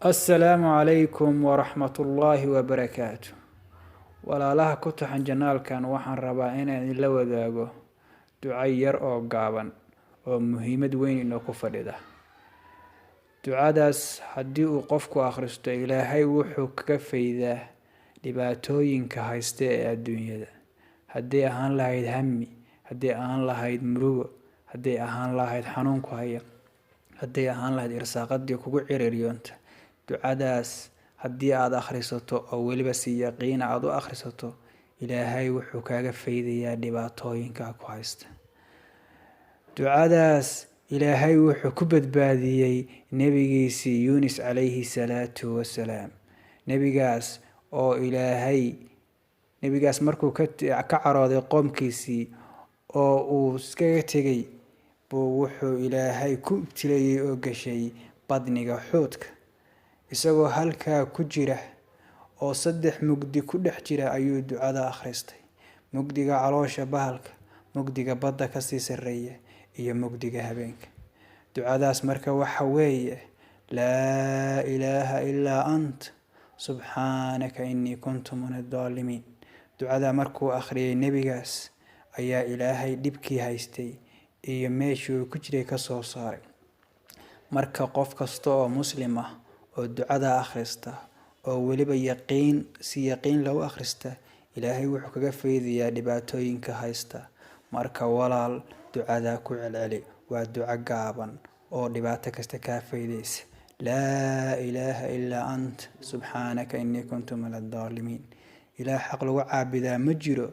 Assalaamu calaykum waraxmatullaahi wabarakaatu. Walaalaha ku taxan janaalkan waxaan rabaa inaan la wadaago duco yar oo gaaban oo muhiimad weyn inoo ku fadhida. Ducadaas haddii uu qofku akhristo, Ilaahay wuxuu kaga faydaa dhibaatooyinka haysta ee adduunyada. Haddii ahaan lahayd hammi, haddii ahaan lahayd murugo, haddii ahaan lahayd xanuun ku haya, haddii ahaan lahayd irsaaqadii kugu ciriiriyoonta. Ducadaas haddii aad akhrisato oo weliba si yaqiin aad u akhrisato, Ilaahay wuxuu kaga faydayaa dhibaatooyinka ku haysta. Ducadaas Ilaahay wuxuu ku badbaadiyey nebigiisii Yuunus calayhi salaatu wasalaam. Nebigaas markuu ka carooday qoomkiisii oo uu iskaga tegay buu wuxuu Ilaahay ku ibtileeyey oo gashay badniga xuudka. Isagoo halkaa ku jira oo 3 mugdi ku dhex jira ayuu ducada akhristay: mugdiga caloosha bahalka, mugdiga badda ka sii sarreeya, iyo mugdiga habeenka. Ducadaas marka waxa weeye: laa ilaaha illaa anta subxaanaka innii kuntu mina adh-dhaalimiin. Ducada markuu akhriyay nebigaas ayaa Ilaahay dhibkii haystay iyo meeshii uu ku jiray ka soo saaray. Marka qof kasta oo muslim ah oo ducada akhrista oo weliba si yaqiin lagu akhrista, Ilaahay wuxuu kaga faydayaa dhibaatooyinka haysta. Marka walaal, ducada ku celceli. Waa duco gaaban oo dhibaato kasta ka faydaysa. laa ilaaha illaa anta subxaanaka innii kuntu mina adh-dhaalimiin. Ilaah xaq lagu caabudaa ma jiro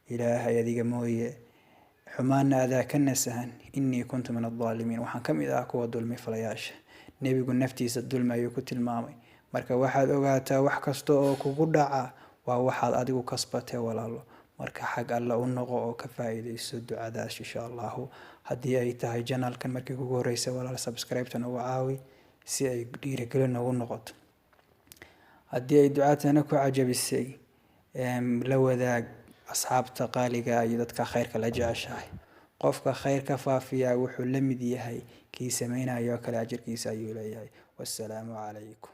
Ilaahay adiga mooye, xumaana adaa ka nasahan. innii kuntu mina adh-dhaalimiin. Waxaan ka mid ah kuwa dulmi falayaasha. Nebigu naftiisa dulmi ayuu ku tilmaamay. Marka waxaad ogaataa wax kasta oo kugu dhaca waa waxaad adigu kasbatay walaalo. Marka xag alla u noqo oo ka faa'iidayso ducadaas insha Allahu. Haddii ay tahay janaalkan markii kugu horeysay, walaal subscribe-ta nagu caawi si ay dhiirigelin nagu noqoto. Haddii ay ducadana ku cajabisay, la wadaag asxaabta qaaliga iyo dadka khayrka la jeceshahay. Qofka khayrka faafiya wuxuu la mid yahay kii samaynayo kale, ajirkiisa ayuu leeyahay. Wassalaamu calaykum.